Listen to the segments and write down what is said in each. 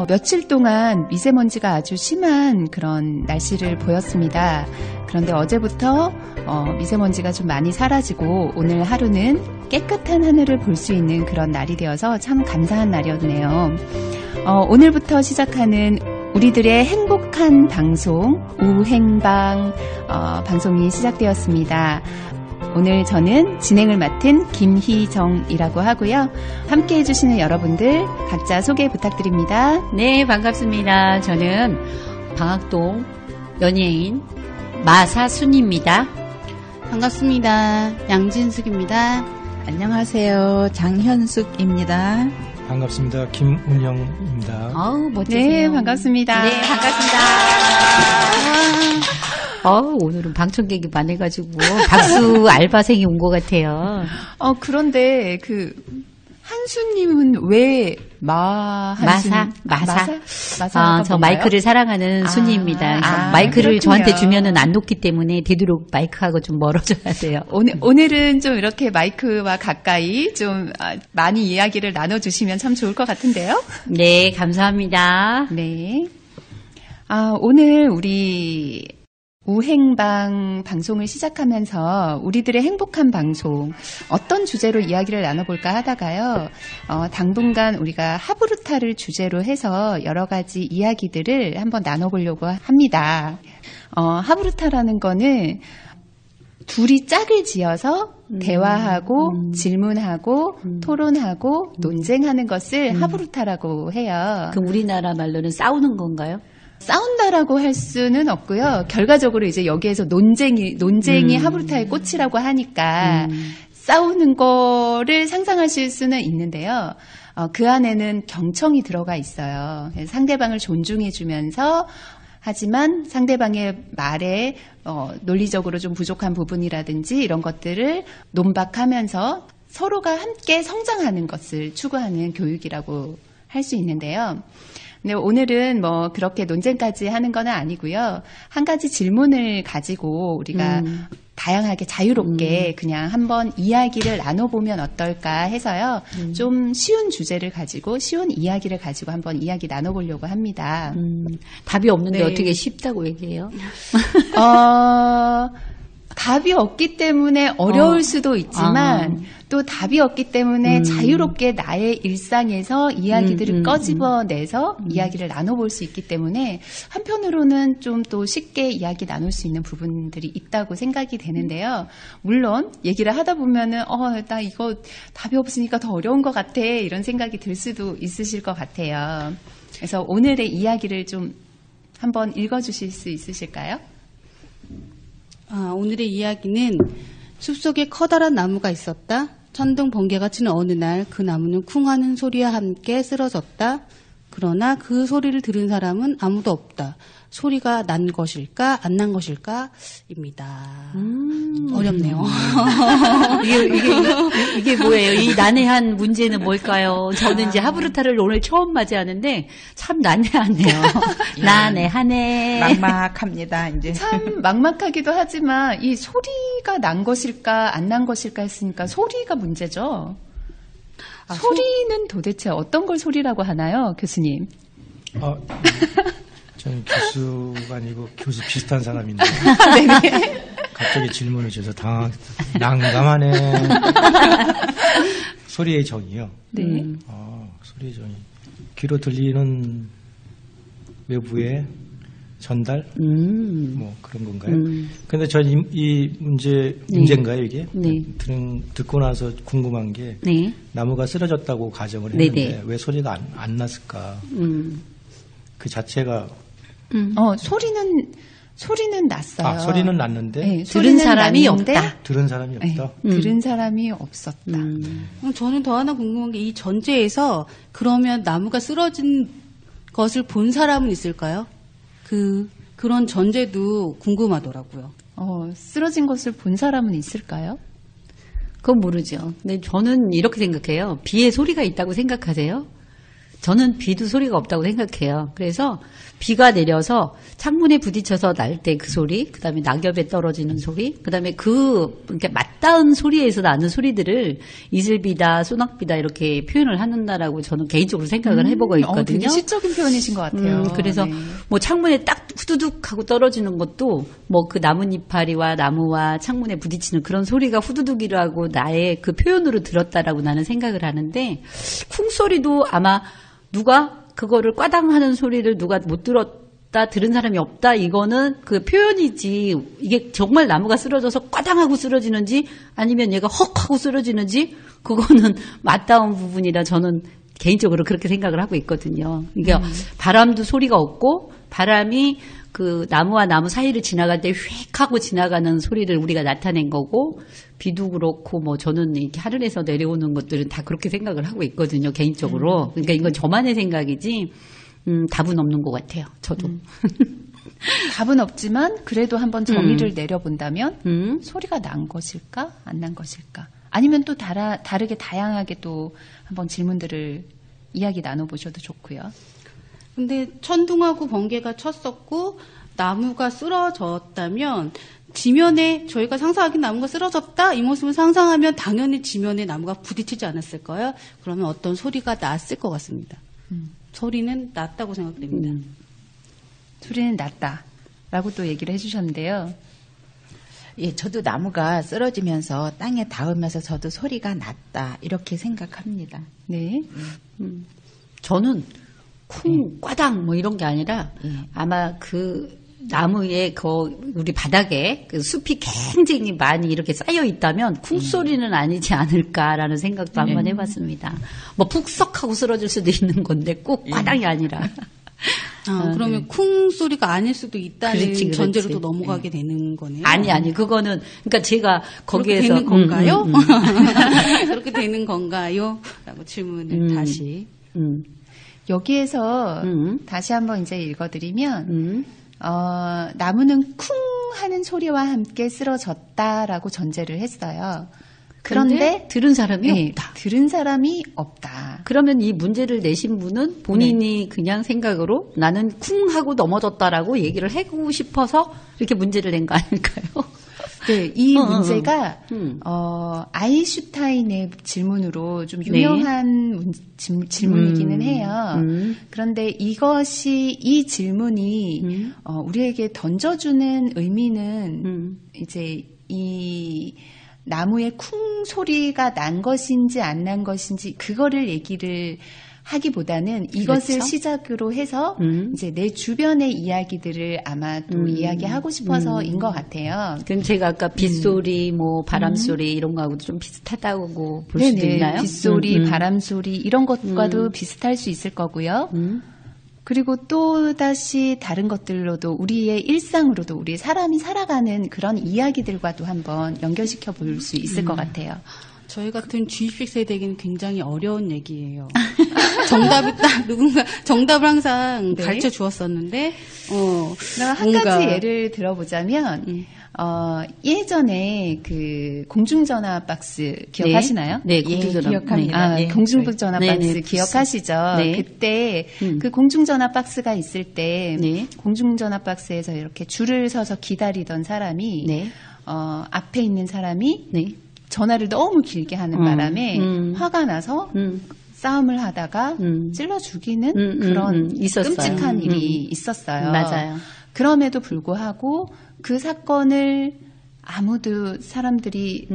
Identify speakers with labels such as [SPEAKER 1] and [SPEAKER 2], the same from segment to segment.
[SPEAKER 1] 며칠 동안 미세먼지가 아주 심한 그런 날씨를 보였습니다. 그런데 어제부터 미세먼지가 좀 많이 사라지고 오늘 하루는 깨끗한 하늘을 볼 수 있는 그런 날이 되어서 참 감사한 날이었네요. 오늘부터 시작하는 우리들의 행복한 방송, 우행방 방송이 시작되었습니다. 오늘 저는 진행을 맡은 김희정이라고 하고요. 함께 해주시는 여러분들 각자 소개 부탁드립니다.
[SPEAKER 2] 네, 반갑습니다. 저는 방학동 연예인 마사순입니다.
[SPEAKER 3] 반갑습니다. 양진숙입니다.
[SPEAKER 4] 안녕하세요. 장현숙입니다.
[SPEAKER 5] 반갑습니다. 김은영입니다.
[SPEAKER 2] 아우, 멋지세요.
[SPEAKER 1] 네, 반갑습니다.
[SPEAKER 2] 네, 반갑습니다. 오늘은 방청객이 많아가지고 박수 알바생이 온 것 같아요.
[SPEAKER 1] 그런데 한수님은 왜 마사?
[SPEAKER 2] 저 마이크를 사랑하는 순이입니다. 마이크를
[SPEAKER 1] 그렇군요.
[SPEAKER 2] 저한테 주면은 안 놓기 때문에 되도록 마이크하고 좀 멀어져야 돼요.
[SPEAKER 1] 오늘은 좀 이렇게 마이크와 가까이 좀 많이 이야기를 나눠주시면 참 좋을 것 같은데요.
[SPEAKER 2] 네, 감사합니다.
[SPEAKER 1] 네. 오늘 우리 우행방 방송을 시작하면서 우리들의 행복한 방송 어떤 주제로 이야기를 나눠볼까 하다가요. 당분간 우리가 하브루타를 주제로 해서 여러 가지 이야기들을 한번 나눠보려고 합니다. 하브루타라는 거는 둘이 짝을 지어서 대화하고 질문하고 토론하고 논쟁하는 것을 하브루타라고 해요.
[SPEAKER 2] 그럼 우리나라 말로는 싸우는 건가요?
[SPEAKER 1] 싸운다라고 할 수는 없고요. 결과적으로 이제 여기에서 논쟁이 하브루타의 꽃이라고 하니까 싸우는 거를 상상하실 수는 있는데요. 그 안에는 경청이 들어가 있어요. 상대방을 존중해주면서 하지만 상대방의 말에 논리적으로 좀 부족한 부분이라든지 이런 것들을 논박하면서 서로가 함께 성장하는 것을 추구하는 교육이라고 할 수 있는데요. 근데 오늘은 그렇게 논쟁까지 하는 건 아니고요. 한 가지 질문을 가지고 우리가 다양하게 자유롭게 그냥 한번 이야기를 나눠보면 어떨까 해서요. 좀 쉬운 주제를 가지고 쉬운 이야기를 가지고 한번 이야기 나눠보려고 합니다.
[SPEAKER 2] 답이 없는데
[SPEAKER 1] 네.
[SPEAKER 2] 어떻게 쉽다고 얘기해요?
[SPEAKER 1] 답이 없기 때문에 어려울 수도 있지만 또 답이 없기 때문에 자유롭게 나의 일상에서 이야기들을 꺼집어내서 이야기를 나눠볼 수 있기 때문에 한편으로는 좀 또 쉽게 이야기 나눌 수 있는 부분들이 있다고 생각이 되는데요. 물론 얘기를 하다 보면은 나 이거 답이 없으니까 더 어려운 것 같아 이런 생각이 들 수도 있으실 것 같아요. 그래서 오늘의 이야기를 좀 한번 읽어주실 수 있으실까요?
[SPEAKER 3] 오늘의 이야기는 숲속에 커다란 나무가 있었다. 천둥 번개가 치는 어느 날 그 나무는 쿵 하는 소리와 함께 쓰러졌다. 그러나 그 소리를 들은 사람은 아무도 없다. 소리가 난 것일까 안 난 것일까? 입니다. 어렵네요.
[SPEAKER 2] 이게 뭐예요? 이 난해한 문제는 뭘까요? 저는 이제 하브루타를 오늘 처음 맞이하는데 참 난해하네요. 난해하네.
[SPEAKER 4] 막막합니다, 이제.
[SPEAKER 1] 참 막막하기도 하지만 이 소리가 난 것일까 안 난 것일까 했으니까 소리가 문제죠. 소리는 도대체 어떤 걸 소리라고 하나요, 교수님?
[SPEAKER 5] 저는 교수가 아니고 교수 비슷한 사람인데 갑자기 질문을 주셔서 난감하네. 소리의 정의요.
[SPEAKER 1] 네.
[SPEAKER 5] 소리의 정의. 귀로 들리는 외부의 전달? 그런 건가요? 근데 전 이 문제인가요, 이게?
[SPEAKER 2] 네.
[SPEAKER 5] 듣고 나서 궁금한 게,
[SPEAKER 2] 네.
[SPEAKER 5] 나무가 쓰러졌다고 가정을
[SPEAKER 2] 네네.
[SPEAKER 5] 했는데, 왜 소리가 안 났을까? 그 자체가.
[SPEAKER 1] 소리는 났어요.
[SPEAKER 5] 소리는 났는데?
[SPEAKER 1] 네,
[SPEAKER 2] 들은 사람이
[SPEAKER 1] 났는데,
[SPEAKER 2] 없다.
[SPEAKER 5] 들은 사람이 없다?
[SPEAKER 1] 네, 들은 사람이 없었다.
[SPEAKER 3] 저는 더 하나 궁금한 게 이 전제에서 그러면 나무가 쓰러진 것을 본 사람은 있을까요? 그런 전제도 궁금하더라고요.
[SPEAKER 1] 쓰러진 것을 본 사람은 있을까요?
[SPEAKER 2] 그건 모르죠. 근데 저는 이렇게 생각해요. 비에 소리가 있다고 생각하세요? 저는 비도 소리가 없다고 생각해요. 그래서 비가 내려서 창문에 부딪혀서 날 때 그 소리, 그 다음에 낙엽에 떨어지는 소리, 그 다음에 이렇게 맞닿은 소리에서 나는 소리들을 이슬비다, 소낙비다 이렇게 표현을 한다라고 저는 개인적으로 생각을 해보고 있거든요.
[SPEAKER 1] 되게 시적인 표현이신 것 같아요.
[SPEAKER 2] 그래서
[SPEAKER 1] 네.
[SPEAKER 2] 뭐 창문에 딱 후두둑 하고 떨어지는 것도 뭐 그 나뭇잎파리와 나무와 창문에 부딪히는 그런 소리가 후두둑이라고 나의 그 표현으로 들었다라고 나는 생각을 하는데 쿵소리도 아마 누가 그거를 꽈당하는 소리를 누가 못 들었다 들은 사람이 없다 이거는 그 표현이지 이게 정말 나무가 쓰러져서 꽈당하고 쓰러지는지 아니면 얘가 헉 하고 쓰러지는지 그거는 맞닿은 부분이라 저는 개인적으로 그렇게 생각을 하고 있거든요. 이게 바람도 소리가 없고 바람이 그 나무와 나무 사이를 지나갈 때 휙 하고 지나가는 소리를 우리가 나타낸 거고 비도 그렇고 뭐 저는 이렇게 하늘에서 내려오는 것들은 다 그렇게 생각을 하고 있거든요. 개인적으로. 그러니까 이건 저만의 생각이지 답은 없는 것 같아요. 저도.
[SPEAKER 1] 답은 없지만 그래도 한번 정의를 내려본다면 소리가 난 것일까? 안 난 것일까? 아니면 또 다르게 다양하게 또 한번 질문들을 이야기 나눠보셔도 좋고요.
[SPEAKER 3] 근데 천둥하고 번개가 쳤었고 나무가 쓰러졌다면 지면에 저희가 상상하기엔 나무가 쓰러졌다 이 모습을 상상하면 당연히 지면에 나무가 부딪히지 않았을까요? 그러면 어떤 소리가 났을 것 같습니다. 소리는 났다고 생각됩니다.
[SPEAKER 1] 소리는 났다라고 또 얘기를 해주셨는데요.
[SPEAKER 4] 예, 저도 나무가 쓰러지면서 땅에 닿으면서 저도 소리가 났다 이렇게 생각합니다.
[SPEAKER 1] 네.
[SPEAKER 2] 저는 쿵, 꽈당 뭐 이런 게 아니라 아마 그 나무에 우리 바닥에 그 숲이 굉장히 많이 이렇게 쌓여 있다면 쿵소리는 아니지 않을까라는 생각도 한번 해봤습니다. 뭐 푹석하고 쓰러질 수도 있는 건데 꼭 꽈당이 아니라.
[SPEAKER 3] 그러면 쿵 소리가 아닐 수도 있다는
[SPEAKER 2] 그렇지.
[SPEAKER 3] 전제로 또 넘어가게 되는 거네요.
[SPEAKER 2] 아니 그거는 그러니까 제가 거기에서
[SPEAKER 3] 그렇게 되는 건가요? 그렇게 되는 건가요? 라고 질문을 다시.
[SPEAKER 1] 여기에서 다시 한번 이제 읽어드리면 나무는 쿵 하는 소리와 함께 쓰러졌다라고 전제를 했어요. 그런데
[SPEAKER 2] 들은 사람이
[SPEAKER 1] 네,
[SPEAKER 2] 없다.
[SPEAKER 1] 들은 사람이 없다.
[SPEAKER 2] 그러면 이 문제를 내신 분은 본인이 그냥 생각으로 나는 쿵 하고 넘어졌다라고 얘기를 하고 싶어서 이렇게 문제를 낸 거 아닐까요?
[SPEAKER 1] 네, 이 문제가 아인슈타인의 질문으로 좀 유명한 질문이기는 해요. 그런데 이 질문이 우리에게 던져주는 의미는 이제 이 나무의 쿵 소리가 난 것인지 안 난 것인지 그거를 얘기를 하기보다는 이것을
[SPEAKER 2] 그렇죠?
[SPEAKER 1] 시작으로 해서 이제 내 주변의 이야기들을 아마 또 이야기하고 싶어서인 것 같아요.
[SPEAKER 2] 그럼 제가 아까 빗소리, 뭐 바람소리 이런 거하고도 좀 비슷하다고 볼 수도
[SPEAKER 1] 네네.
[SPEAKER 2] 있나요?
[SPEAKER 1] 빗소리, 바람소리 이런 것과도 비슷할 수 있을 거고요. 그리고 또 다시 다른 것들로도 우리의 일상으로도 우리 사람이 살아가는 그런 이야기들과도 한번 연결시켜 볼 수 있을 것 같아요.
[SPEAKER 3] 저희 같은 G6 세대에게는 굉장히 어려운 얘기예요. 정답이 딱 누군가 정답을 항상
[SPEAKER 1] 네.
[SPEAKER 3] 가르쳐 주었었는데
[SPEAKER 1] 그럼 한 가지 예를 들어보자면 예전에 그 공중전화 박스 기억하시나요?
[SPEAKER 2] 네, 공중전화.
[SPEAKER 1] 기억합니다.
[SPEAKER 2] 네.
[SPEAKER 1] 공중전화
[SPEAKER 2] 네,
[SPEAKER 1] 박스
[SPEAKER 2] 네,
[SPEAKER 1] 기억하시죠?
[SPEAKER 2] 네.
[SPEAKER 1] 그때 그 공중전화 박스가 있을 때
[SPEAKER 2] 네.
[SPEAKER 1] 공중전화 박스에서 이렇게 줄을 서서 기다리던 사람이
[SPEAKER 2] 네.
[SPEAKER 1] 앞에 있는 사람이
[SPEAKER 2] 네.
[SPEAKER 1] 전화를 너무 길게 하는 바람에 화가 나서 싸움을 하다가 찔러 죽이는 그런
[SPEAKER 2] 있었어요.
[SPEAKER 1] 끔찍한 일이 있었어요.
[SPEAKER 2] 맞아요.
[SPEAKER 1] 그럼에도 불구하고 그 사건을 아무도 사람들이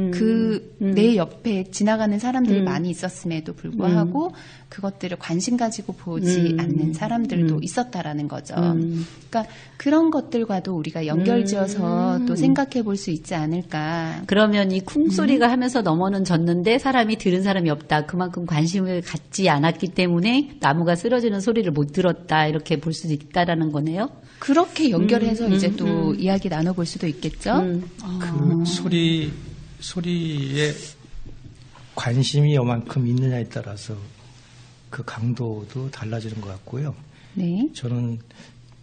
[SPEAKER 1] 내 옆에 지나가는 사람들이 많이 있었음에도 불구하고 그것들을 관심 가지고 보지 않는 사람들도 있었다라는 거죠. 그러니까 그런 것들과도 우리가 연결지어서 또 생각해 볼 수 있지 않을까.
[SPEAKER 2] 그러면 이 쿵소리가 하면서 넘어는 졌는데 사람이 들은 사람이 없다. 그만큼 관심을 갖지 않았기 때문에 나무가 쓰러지는 소리를 못 들었다. 이렇게 볼 수도 있다라는 거네요.
[SPEAKER 1] 그렇게 연결해서 이제 또 이야기 나눠볼 수도 있겠죠.
[SPEAKER 5] 그 소리에 관심이 요만큼 있느냐에 따라서 그 강도도 달라지는 것 같고요.
[SPEAKER 1] 네.
[SPEAKER 5] 저는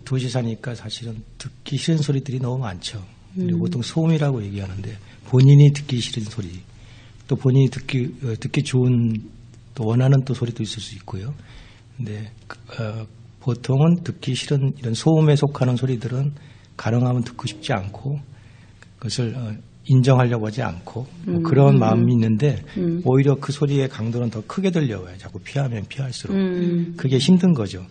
[SPEAKER 5] 도시 사니까 사실은 듣기 싫은 소리들이 너무 많죠. 그리고 보통 소음이라고 얘기하는데 본인이 듣기 싫은 소리, 또 본인이 듣기 좋은 또 원하는 또 소리도 있을 수 있고요. 근데 보통은 듣기 싫은 이런 소음에 속하는 소리들은 가능하면 듣고 싶지 않고 그것을 인정하려고 하지 않고 뭐 그런 마음이 있는데 오히려 그 소리의 강도는 더 크게 들려와요. 자꾸 피하면 피할수록 그게 힘든 거죠.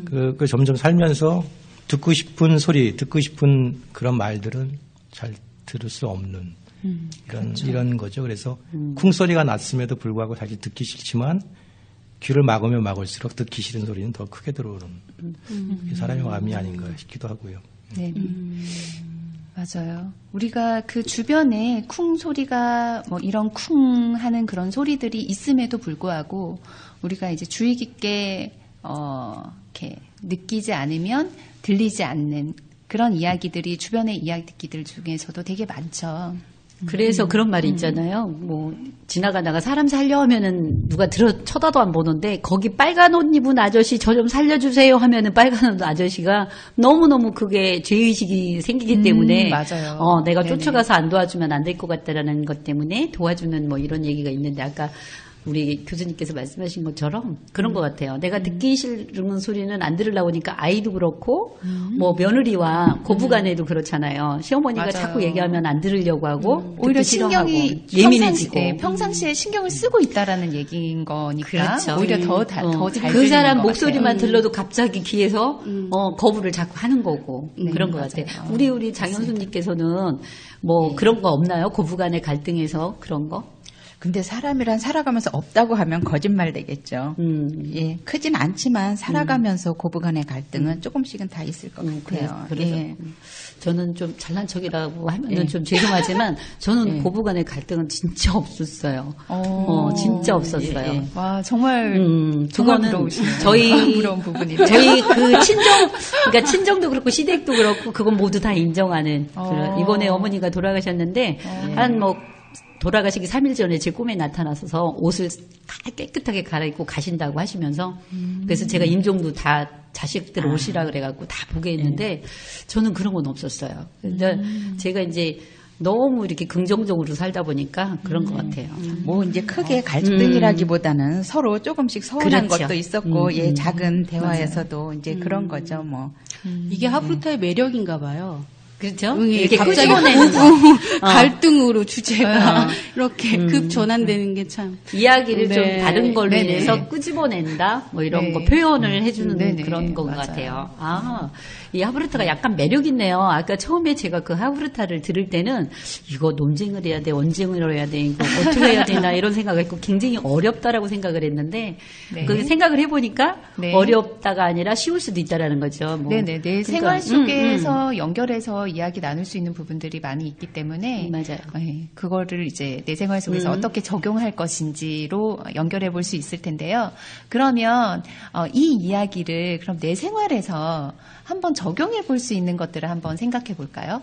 [SPEAKER 5] 그 점점 살면서 듣고 싶은 소리, 듣고 싶은 그런 말들은 잘 들을 수 없는 이런 거죠. 그래서 쿵소리가 났음에도 불구하고 사실 듣기 싫지만 귀를 막으면 막을수록 듣기 싫은 소리는 더 크게 들어오는 사람의 마음이 아닌가 싶기도 하고요.
[SPEAKER 1] 네. 맞아요. 우리가 그 주변에 쿵 소리가 뭐 이런 쿵 하는 그런 소리들이 있음에도 불구하고 우리가 이제 주의 깊게 이렇게 느끼지 않으면 들리지 않는 그런 이야기들이 주변의 이야기들 중에서도 되게 많죠.
[SPEAKER 2] 그래서 그런 말이 있잖아요. 뭐 지나가다가 사람 살려 하면은 누가 쳐다도 안 보는데 거기 빨간 옷 입은 아저씨 저 좀 살려주세요 하면은 빨간 옷 아저씨가 너무너무 그게 죄의식이 생기기 때문에
[SPEAKER 1] 맞아요.
[SPEAKER 2] 내가
[SPEAKER 1] 네네.
[SPEAKER 2] 쫓아가서 안 도와주면 안 될 것 같다라는 것 때문에 도와주는 뭐 이런 얘기가 있는데 아까 우리 교수님께서 말씀하신 것처럼 그런 것 같아요. 내가 듣기 싫은 소리는 안 들으려고 하니까 아이도 그렇고 뭐 며느리와 고부간에도 그렇잖아요. 시어머니가
[SPEAKER 1] 맞아요.
[SPEAKER 2] 자꾸 얘기하면 안 들으려고 하고
[SPEAKER 1] 오히려
[SPEAKER 2] 듣기 싫어하고
[SPEAKER 1] 신경이
[SPEAKER 2] 예민해지고
[SPEAKER 1] 평상시에 신경을 쓰고 있다라는 얘기인 거니까
[SPEAKER 2] 그렇죠.
[SPEAKER 1] 오히려 더잘
[SPEAKER 2] 그 사람 목소리만 들러도 갑자기 귀에서 거부를 자꾸 하는 거고 그런 것 같아요. 우리 장현수님께서는 뭐 그런 거 없나요? 고부간의 갈등에서 그런 거?
[SPEAKER 4] 근데 사람이란 살아가면서 없다고 하면 거짓말 되겠죠. 예, 크진 않지만 살아가면서 고부간의 갈등은 조금씩은 다 있을 것 같아요.
[SPEAKER 2] 그래서
[SPEAKER 4] 예.
[SPEAKER 2] 저는 좀 잘난 척이라고 하면은 좀 죄송하지만 저는 고부간의 갈등은 진짜 없었어요. 진짜 없었어요.
[SPEAKER 4] 예.
[SPEAKER 1] 와 정말
[SPEAKER 2] 그거는
[SPEAKER 1] 부러우시네요.
[SPEAKER 2] 저희
[SPEAKER 1] 부러운 부분이네요.
[SPEAKER 2] 저희 그 그러니까 친정도 그렇고 시댁도 그렇고 그건 모두 다 인정하는 그런 이번에 어머니가 돌아가셨는데 한 뭐 돌아가시기 3일 전에 제 꿈에 나타나서 옷을 깨끗하게 갈아입고 가신다고 하시면서 그래서 제가 임종도 다 자식들 옷이라 그래갖고 다 보게 했는데 저는 그런 건 없었어요. 근데 제가 이제 너무 이렇게 긍정적으로 살다 보니까 그런 것 같아요.
[SPEAKER 4] 뭐 이제 크게 갈등이라기보다는 서로 조금씩 서운한
[SPEAKER 2] 그렇죠.
[SPEAKER 4] 것도 있었고, 예, 작은 대화에서도 이제 그런 거죠, 뭐.
[SPEAKER 3] 이게 하프루타의 매력인가 봐요.
[SPEAKER 2] 그렇죠?
[SPEAKER 3] 이렇게 갑자기
[SPEAKER 2] 끄집어내는 거.
[SPEAKER 3] 갈등으로 주제가 이렇게 급 전환되는 게 참.
[SPEAKER 2] 이야기를
[SPEAKER 3] 네.
[SPEAKER 2] 좀 다른 걸로
[SPEAKER 1] 네네.
[SPEAKER 2] 인해서 끄집어낸다? 뭐 이런
[SPEAKER 1] 네.
[SPEAKER 2] 거 표현을 해주는
[SPEAKER 1] 네네.
[SPEAKER 2] 그런 건
[SPEAKER 1] 맞아요.
[SPEAKER 2] 같아요. 이 하브르타가 약간 매력 있네요. 아까 처음에 제가 그 하브르타를 들을 때는 이거 논쟁을 해야 돼, 언쟁을 해야 돼, 이거 어떻게 해야 되나 이런 생각을 했고 굉장히 어렵다라고 생각을 했는데
[SPEAKER 1] 네.
[SPEAKER 2] 그 생각을 해보니까
[SPEAKER 1] 네.
[SPEAKER 2] 어렵다가 아니라 쉬울 수도 있다라는 거죠. 뭐.
[SPEAKER 1] 네네, 내 생활 속에서 연결해서 이야기 나눌 수 있는 부분들이 많이 있기 때문에
[SPEAKER 2] 맞아요.
[SPEAKER 1] 네, 그거를 이제 내 생활 속에서 어떻게 적용할 것인지로 연결해 볼 수 있을 텐데요. 그러면 이 이야기를 그럼 내 생활에서 한번 적용해 볼 수 있는 것들을 한번 생각해 볼까요?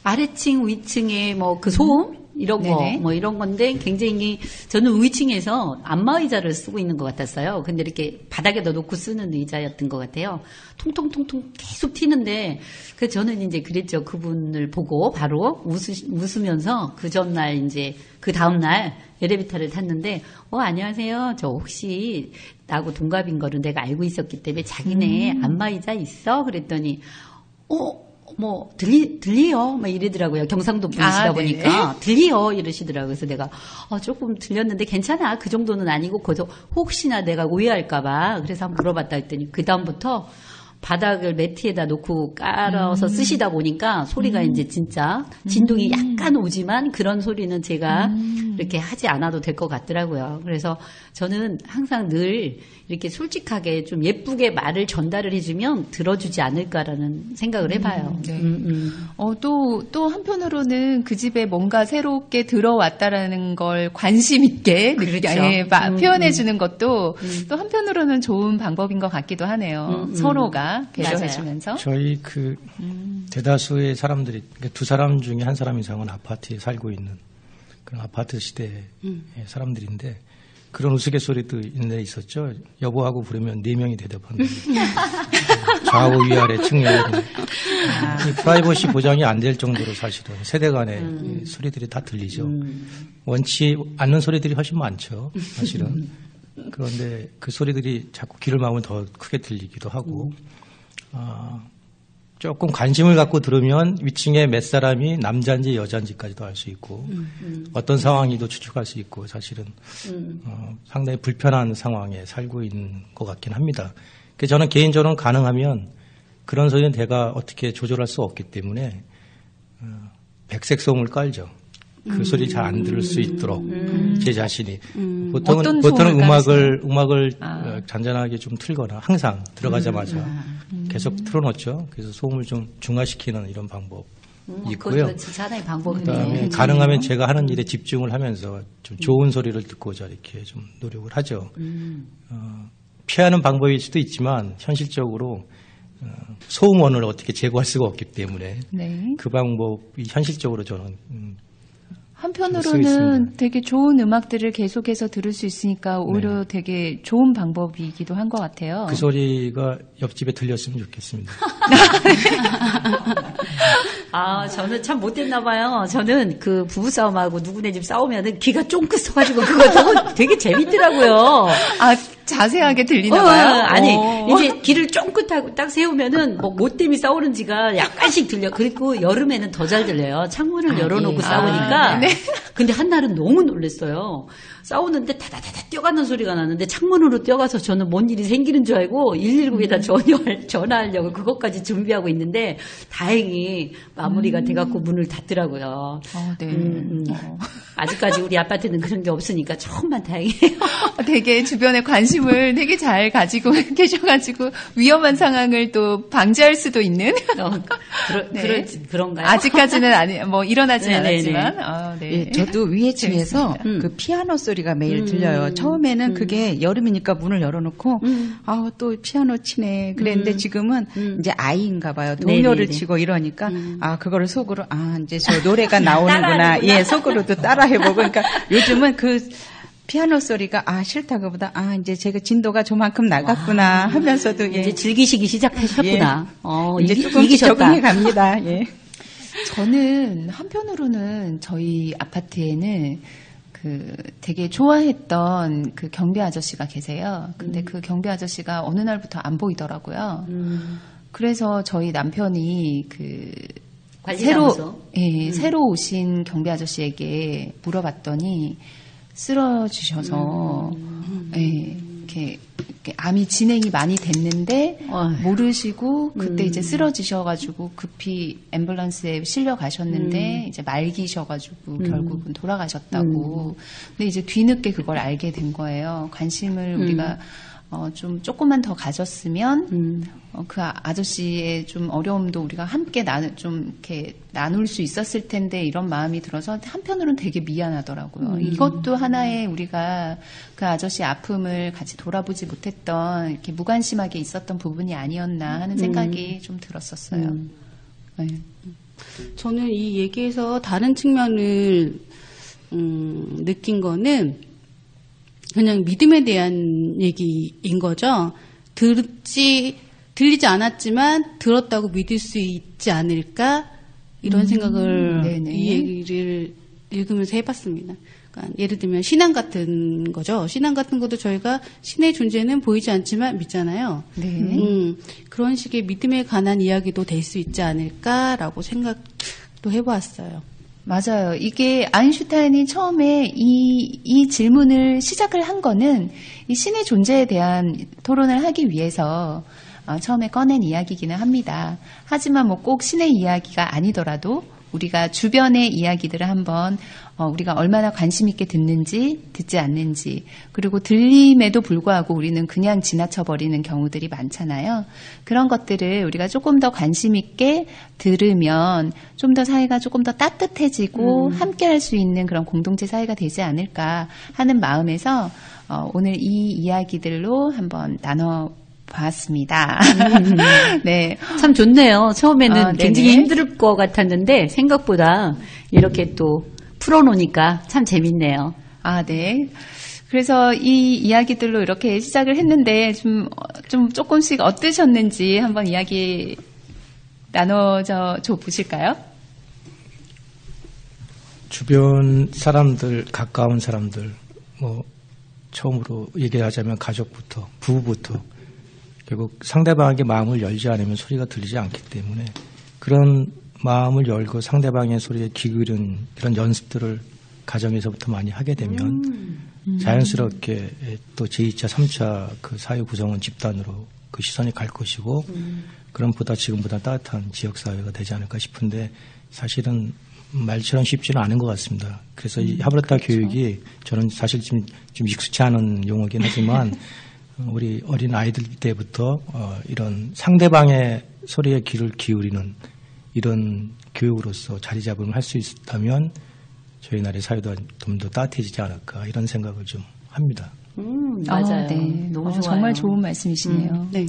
[SPEAKER 2] 아래층, 위층의 뭐 그 소음? 이런 거,
[SPEAKER 1] 네네.
[SPEAKER 2] 뭐 이런 건데 굉장히 저는 위층에서 안마의자를 쓰고 있는 것 같았어요. 근데 이렇게 바닥에다 놓고 쓰는 의자였던 것 같아요. 통통통통 계속 튀는데 그 저는 이제 그랬죠. 그분을 보고 바로 웃으면서 그 전날 이제 그 다음날 엘리베이터를 탔는데 안녕하세요. 저 혹시 나하고 동갑인 거를 내가 알고 있었기 때문에 자기네 안마의자 있어? 그랬더니 뭐 들리요? 막 이러더라고요. 경상도 분이시다 보니까 들리요 이러시더라고요. 그래서 내가 조금 들렸는데 괜찮아. 그 정도는 아니고 거기서 혹시나 내가 오해할까봐 그래서 한번 물어봤다 했더니 그 다음부터 바닥을 매트에다 놓고 깔아서 쓰시다 보니까 소리가 이제 진짜 진동이 약간 오지만 그런 소리는 제가 이렇게 하지 않아도 될 것 같더라고요. 그래서 저는 항상 늘 이렇게 솔직하게 좀 예쁘게 말을 전달을 해주면 들어주지 않을까라는 생각을 해봐요.
[SPEAKER 1] 네. 또 한편으로는 그 집에 뭔가 새롭게 들어왔다라는 걸 관심 있게
[SPEAKER 2] 그렇죠.
[SPEAKER 1] 표현해 주는 것도 또 한편으로는 좋은 방법인 것 같기도 하네요. 서로가 배려해 주면서.
[SPEAKER 5] 저희 대다수의 사람들이 두 사람 중에 한 사람 이상은 아파트에 살고 있는 그런 아파트 시대의 사람들인데 그런 우스갯소리도 옛날에 있었죠. 여보하고 부르면 4명이 대답하는 좌우 위아래 측면 프라이버시 보장이 안 될 정도로 사실은 세대 간의 소리들이 다 들리죠. 원치 않는 소리들이 훨씬 많죠. 사실은. 그런데 그 소리들이 자꾸 귀를 막으면 더 크게 들리기도 하고, 조금 관심을 갖고 들으면 위층에 몇 사람이 남자인지 여자인지까지도 알 수 있고, 어떤 상황이도 추측할 수 있고, 사실은 상당히 불편한 상황에 살고 있는 것 같긴 합니다. 그래서 저는 개인적으로 가능하면 그런 소리는 제가 어떻게 조절할 수 없기 때문에 백색 소음을 깔죠. 그 소리 잘 안 들을 수 있도록 제 자신이 보통은 음악을 잔잔하게 좀 틀거나 항상 들어가자마자 계속 틀어놓죠. 그래서 소음을 좀 중화시키는 이런 방법 있고요.
[SPEAKER 2] 그것도 진짜 하나의 방법이네요.
[SPEAKER 5] 그다음에 가능하면 제가 하는 일에 집중을 하면서 좀 좋은 소리를 듣고자 이렇게 좀 노력을 하죠. 피하는 방법일 수도 있지만 현실적으로 소음원을 어떻게 제거할 수가 없기 때문에
[SPEAKER 1] 네.
[SPEAKER 5] 그 방법이 현실적으로 저는
[SPEAKER 1] 한편으로는 되게 좋은 음악들을 계속해서 들을 수 있으니까 오히려 되게 좋은 방법이기도 한 것 같아요.
[SPEAKER 5] 그 소리가 옆집에 들렸으면 좋겠습니다.
[SPEAKER 2] 저는 참 못됐나 봐요. 저는 그 부부싸움하고 누구네 집 싸우면은 귀가 쫑긋 서가지고 그거 되게 재밌더라고요.
[SPEAKER 1] 자세하게 들리나 봐요?
[SPEAKER 2] 아니, 이제 귀를 쫑긋하고 딱 세우면은 뭐 때문에 싸우는지가 약간씩 들려. 그리고 여름에는 더 잘 들려요. 창문을 열어놓고 싸우니까. 근데 한날은 너무 놀랐어요. 싸우는데 다다다다 뛰어가는 소리가 나는데 창문으로 뛰어가서 저는 뭔 일이 생기는 줄 알고 119에다 전화하려고 그것까지 준비하고 있는데 다행히 마무리가 돼갖고 문을 닫더라고요. 아직까지 우리 아파트는 그런 게 없으니까 정말 다행이에요.
[SPEAKER 1] 되게 주변에 관심을 되게 잘 가지고 계셔가지고 위험한 상황을 또 방지할 수도 있는.
[SPEAKER 2] 그런가요?
[SPEAKER 1] 아직까지는 일어나진 않았지만.
[SPEAKER 4] 예, 저도 위에 층에서 그 피아노 소리가 매일 들려요. 처음에는 그게 여름이니까 문을 열어놓고 또 피아노 치네 그랬는데 지금은 이제 아이인가 봐요. 동요를 치고 이러니까 그거를 속으로 이제 저 노래가 나오는구나. 예, 속으로도 따라해보고 그러니까 요즘은 그 피아노 소리가 싫다고보다 이제 제가 진도가 저만큼 나갔구나 하면서도
[SPEAKER 2] 이제 즐기시기 시작하셨구나.
[SPEAKER 4] 이제 조금씩 적응해 갑니다. 예.
[SPEAKER 1] 저는 한편으로는 저희 아파트에는 되게 좋아했던 그 경비 아저씨가 계세요. 근데 그 경비 아저씨가 어느 날부터 안 보이더라고요. 그래서 저희 남편이 새로 오신 경비 아저씨에게 물어봤더니 쓰러지셔서 이렇게 암이 진행이 많이 됐는데 모르시고 그때 이제 쓰러지셔가지고 급히 앰뷸런스에 실려 가셨는데 이제 말기셔가지고 결국은 돌아가셨다고. 근데 이제 뒤늦게 그걸 알게 된 거예요. 관심을 우리가 조금만 더 가졌으면 그 아저씨의 좀 어려움도 우리가 함께 이렇게 나눌 수 있었을 텐데 이런 마음이 들어서 한편으로는 되게 미안하더라고요. 이것도 하나의 우리가 그 아저씨의 아픔을 같이 돌아보지 못했던 이렇게 무관심하게 있었던 부분이 아니었나 하는 생각이 좀 들었었어요. 네.
[SPEAKER 3] 저는 이 얘기에서 다른 측면을 느낀 거는 그냥 믿음에 대한 얘기인 거죠. 들리지 않았지만 들었다고 믿을 수 있지 않을까 이런 생각을 이 얘기를 읽으면서 해봤습니다. 그러니까 예를 들면 신앙 같은 거죠. 신앙 같은 것도 저희가 신의 존재는 보이지 않지만 믿잖아요. 그런 식의 믿음에 관한 이야기도 될 수 있지 않을까라고 생각도 해보았어요.
[SPEAKER 1] 맞아요. 이게 아인슈타인이 처음에 이 질문을 시작을 한 거는 이 신의 존재에 대한 토론을 하기 위해서 처음에 꺼낸 이야기이기는 합니다. 하지만 꼭 신의 이야기가 아니더라도 우리가 주변의 이야기들을 한번 우리가 얼마나 관심 있게 듣지 않는지, 그리고 들림에도 불구하고 우리는 그냥 지나쳐버리는 경우들이 많잖아요. 그런 것들을 우리가 조금 더 관심 있게 들으면 좀 더 사회가 조금 더 따뜻해지고 함께 할 수 있는 그런 공동체 사회가 되지 않을까 하는 마음에서 오늘 이 이야기들로 한번 나눠봤습니다. 네.
[SPEAKER 2] 참 좋네요. 처음에는 굉장히 힘들 것 같았는데 생각보다 이렇게 또 풀어놓으니까 참 재밌네요.
[SPEAKER 1] 네. 그래서 이 이야기들로 이렇게 시작을 했는데 좀 조금씩 어떠셨는지 한번 이야기 나눠줘 보실까요?
[SPEAKER 5] 주변 사람들, 가까운 사람들, 처음으로 얘기하자면 가족부터, 부부부터 결국 상대방에게 마음을 열지 않으면 소리가 들리지 않기 때문에 그런 마음을 열고 상대방의 소리에 귀 기울이는 이런 연습들을 가정에서부터 많이 하게 되면 자연스럽게 또 제2차, 3차 그 사회 구성원 집단으로 그 시선이 갈 것이고 그럼 지금보다 따뜻한 지역사회가 되지 않을까 싶은데 사실은 말처럼 쉽지는 않은 것 같습니다. 그래서 이 하브르타
[SPEAKER 2] 그렇죠.
[SPEAKER 5] 교육이 저는 사실 좀 익숙치 않은 용어긴 하지만 우리 어린 아이들 때부터 이런 상대방의 소리에 귀를 기울이는 이런 교육으로서 자리 잡음을 할 수 있다면 저희 나라의 사회도 좀 더 따뜻해지지 않을까 이런 생각을 좀 합니다.
[SPEAKER 2] 맞아요.
[SPEAKER 1] 네.
[SPEAKER 2] 너무 좋아요.
[SPEAKER 1] 정말 좋은 말씀이시네요.
[SPEAKER 3] 네.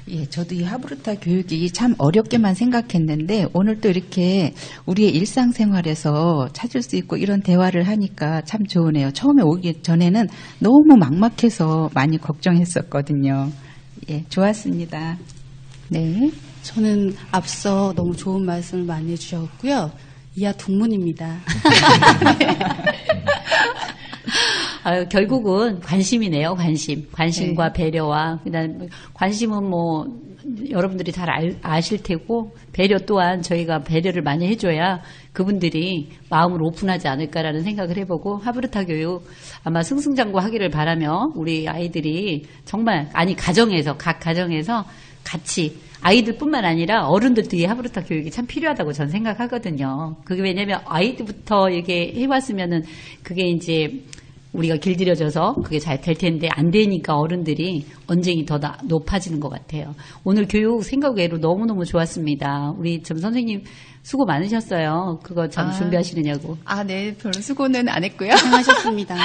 [SPEAKER 4] 예, 저도 이 하브르타 교육이 참 어렵게만 생각했는데 오늘 또 이렇게 우리의 일상생활에서 찾을 수 있고 이런 대화를 하니까 참 좋으네요. 처음에 오기 전에는 너무 막막해서 많이 걱정했었거든요. 예, 좋았습니다.
[SPEAKER 1] 네.
[SPEAKER 3] 저는 앞서 너무 좋은 말씀을 많이 해주셨고요. 이하 동문입니다.
[SPEAKER 2] 결국은 관심이네요, 관심. 관심과 배려와, 그다음 관심은 뭐, 여러분들이 잘 아실 테고, 배려 또한 저희가 배려를 많이 해줘야 그분들이 마음을 오픈하지 않을까라는 생각을 해보고, 하브르타 교육 아마 승승장구하기를 바라며, 우리 아이들이 정말, 각 가정에서 같이, 아이들뿐만 아니라 어른들도 이 하브르타 교육이 참 필요하다고 저는 생각하거든요. 그게 왜냐면 아이들부터 이렇게 해왔으면은 그게 이제 우리가 길들여져서 그게 잘 될 텐데 안 되니까 어른들이 언쟁이 더 높아지는 것 같아요. 오늘 교육 생각 외로 너무너무 좋았습니다. 우리 좀 선생님 수고 많으셨어요. 그거 참 준비하시느냐고.
[SPEAKER 1] 네. 별로 수고는 안 했고요.
[SPEAKER 3] 고생하셨습니다.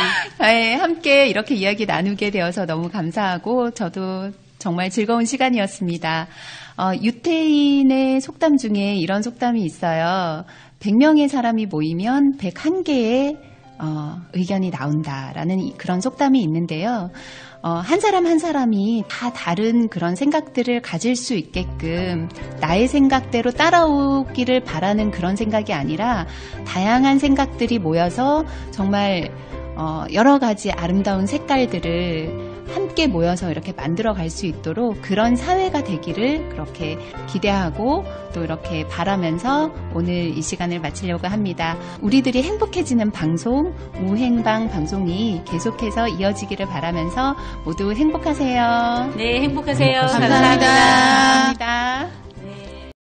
[SPEAKER 1] 네, 함께 이렇게 이야기 나누게 되어서 너무 감사하고 저도 정말 즐거운 시간이었습니다. 유태인의 속담 중에 이런 속담이 있어요. 100명의 사람이 모이면 101개의 의견이 나온다라는 그런 속담이 있는데요. 한 사람 한 사람이 다 다른 그런 생각들을 가질 수 있게끔 나의 생각대로 따라오기를 바라는 그런 생각이 아니라 다양한 생각들이 모여서 정말 여러 가지 아름다운 색깔들을 함께 모여서 이렇게 만들어 갈 수 있도록 그런 사회가 되기를 그렇게 기대하고 또 이렇게 바라면서 오늘 이 시간을 마치려고 합니다. 우리들이 행복해지는 방송, 우행방 방송이 계속해서 이어지기를 바라면서 모두 행복하세요.
[SPEAKER 2] 네, 행복하세요.
[SPEAKER 5] 행복하세요.
[SPEAKER 2] 감사합니다.
[SPEAKER 1] 감사합니다.